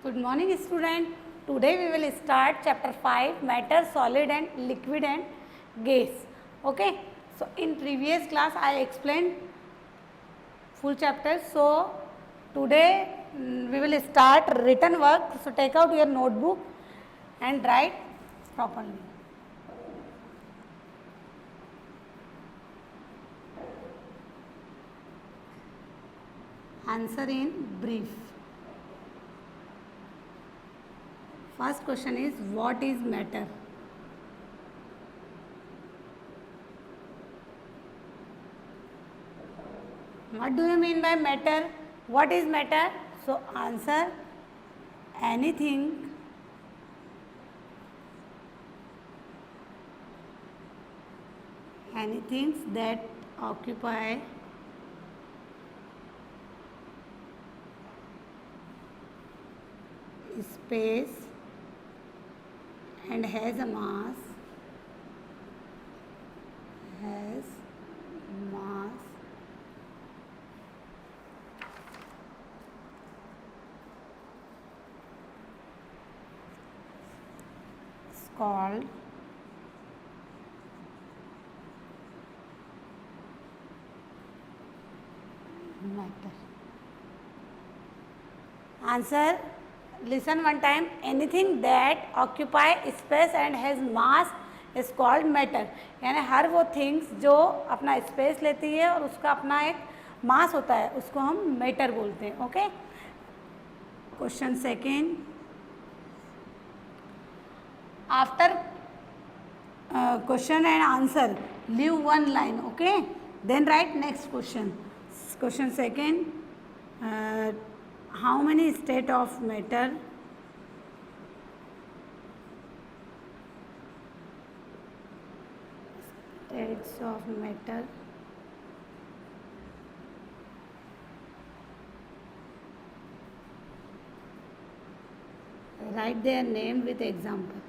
Good morning student. Today we will start chapter 5 matter, solid and liquid and gas. Okay. So in previous class I explained full chapter. So today we will start written work. So take out your notebook and write properly. Answer in brief. First question is, what is matter? What do you mean by matter? What is matter? So answer, anything that occupy space and has a mass is called matter. Answer, listen one time. Anything that occupy space and has mass is called matter. यानी हर वो things जो अपना space लेती है और उसका अपना एक मास होता है उसको हम मैटर बोलते हैं. Okay. Question second. After question and answer, leave one line. Okay, then write next question. Question second, how many state of matter? States of matter. Write their name with example.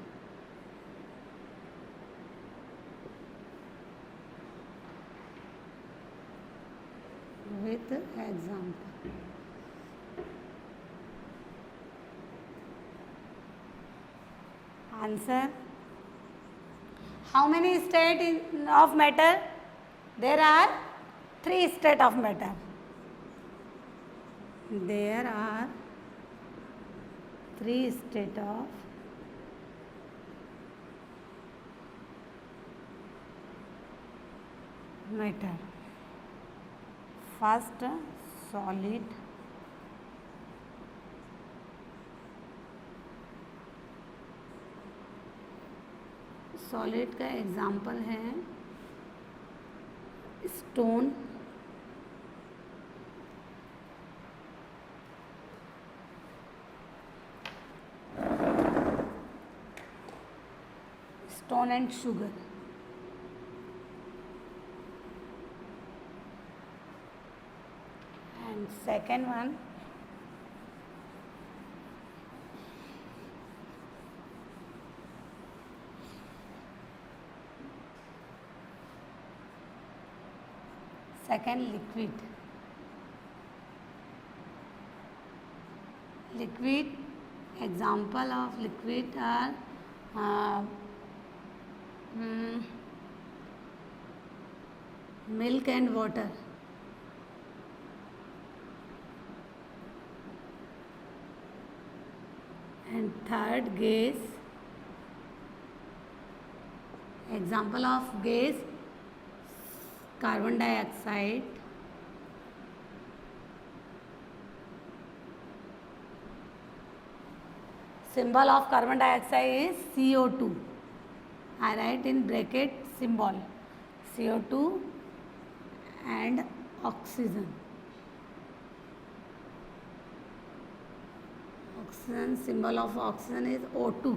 With example. Answer. How many states of matter? There are 3 states of matter. There are 3 states of matter. First, solid. Solid का example है stone. Stone and sugar. And second one, second, liquid. Liquid, example of liquid are milk and water. And third, gas. Example of gas, carbon dioxide. Symbol of carbon dioxide is CO2. I write in bracket symbol CO2 and oxygen. Oxygen, symbol of oxygen is O2.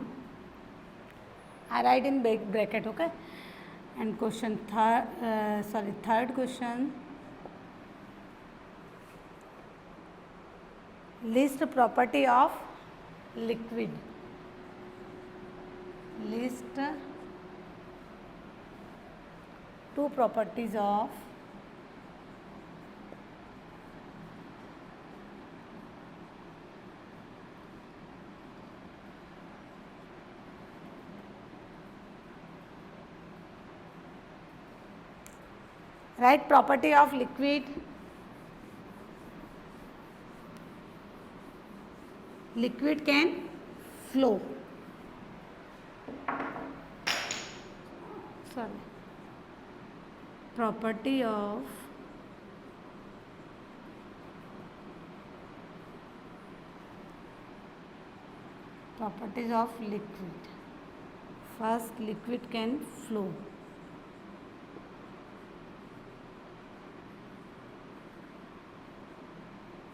I write in bracket. Okay. And question third question, list property of liquid. List 2 properties of Right, property of liquid. Liquid can flow. Sorry. Properties of liquid. First, liquid can flow.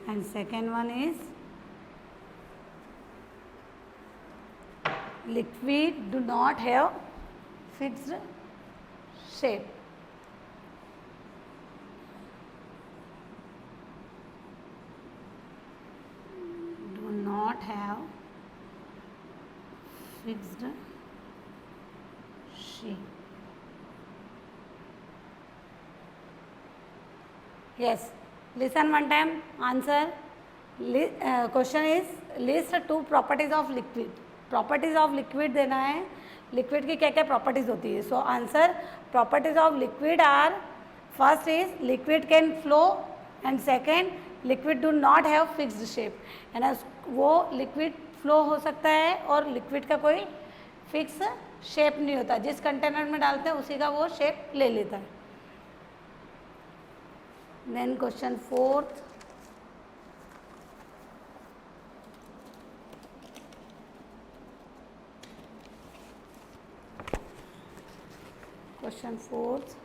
And second one is liquid do not have fixed shape. Do not have fixed shape. Yes. Listen one time. Answer. Question is list two properties of liquid. Properties of liquid देना है. Liquid की क्या क्या properties होती है. So answer properties of liquid are first is liquid can flow and second liquid do not have fixed shape. है ना, वो लिक्विड फ्लो हो सकता है और लिक्विड का कोई फिक्स शेप नहीं होता. जिस कंटेनर में डालते हैं उसी का वो शेप ले लेता है. Then question fourth. Question fourth.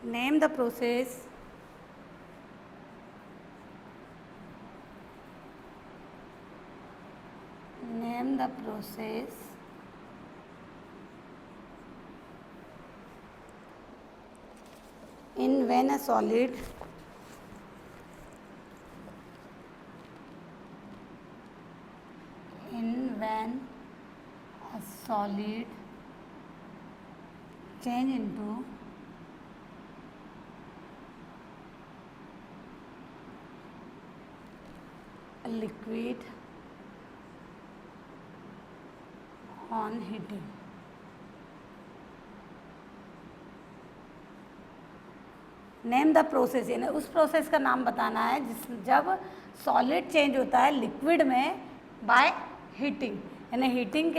Name the process. Name the process in when a solid change into a liquid on heating. Name the process, यानी उस प्रोसेस का नाम बताना है जिस जब सॉलिड चेंज होता है लिक्विड में बाय हीटिंग. यानी हीटिंग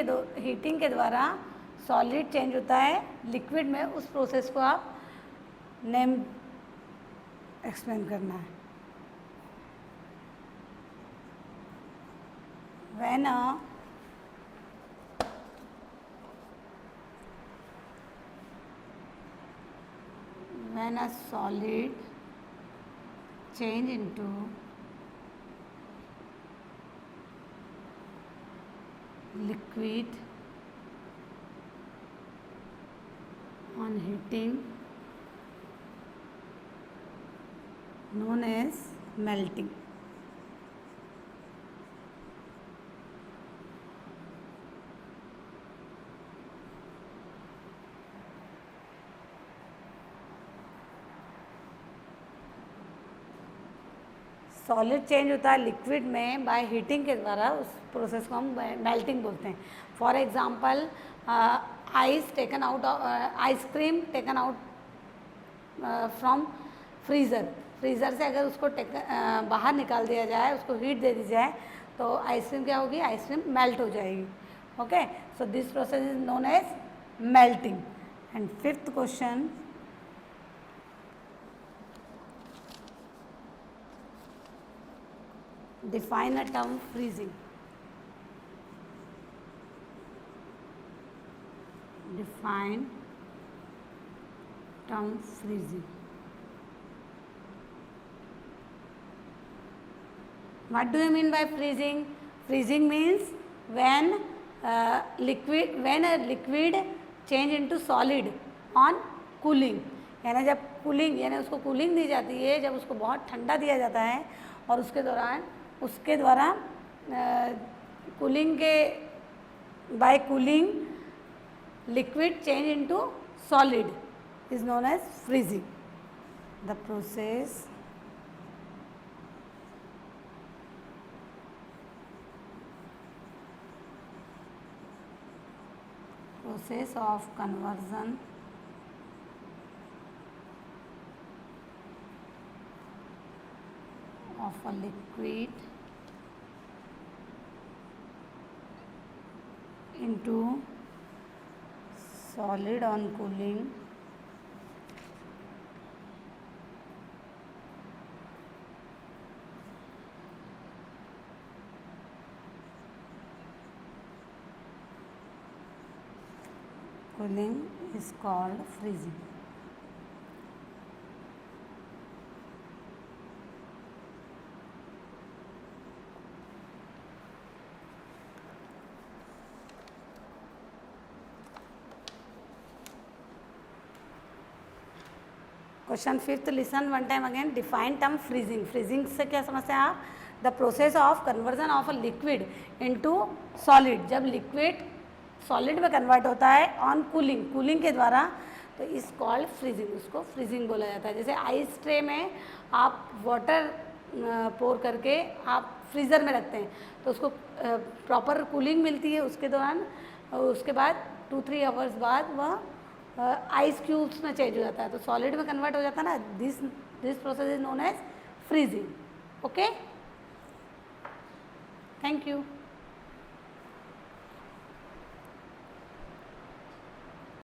के द्वारा सॉलिड चेंज होता है लिक्विड में. उस प्रोसेस को आप नेम एक्सप्लेन करना है. when a solid change into liquid on heating known as melting. Solid change होता है लिक्विड में बाय हीटिंग के द्वारा. उस प्रोसेस को हम मेल्टिंग बोलते हैं. For example ice cream taken out from freezer से अगर उसको बाहर निकाल दिया जाए, उसको हीट दे दी जाए तो आइसक्रीम क्या होगी, आइसक्रीम मेल्ट हो जाएगी. Okay, so this process is known as melting. And fifth question, define a term freezing. Define term freezing. What do you mean by freezing? Freezing means when a liquid change into solid on cooling. यानी जब cooling, यानी उसको cooling दी जाती है, जब उसको बहुत ठंडा दिया जाता है और उसके द्वारा कूलिंग के by cooling liquid change into solid. is known as freezing. The process of conversion of a liquid into solid on cooling is called freezing. Question fifth, listen one time again. Define term freezing. Freezing से क्या समझते हैं आप? The process of conversion of a liquid into solid. जब liquid solid में convert होता है on cooling, cooling के द्वारा, तो इस कॉल्ड फ्रीजिंग. उसको फ्रीजिंग बोला जाता है. जैसे आइस ट्रे में आप वाटर पोर करके आप फ्रीज़र में रखते हैं तो उसको प्रॉपर कूलिंग मिलती है. उसके दौरान उसके बाद 2-3 आवर्स बाद वह आइस क्यूब्स में चेंज हो जाता है, तो सॉलिड में कन्वर्ट हो जाता है ना. This process is known as freezing. Okay, thank you.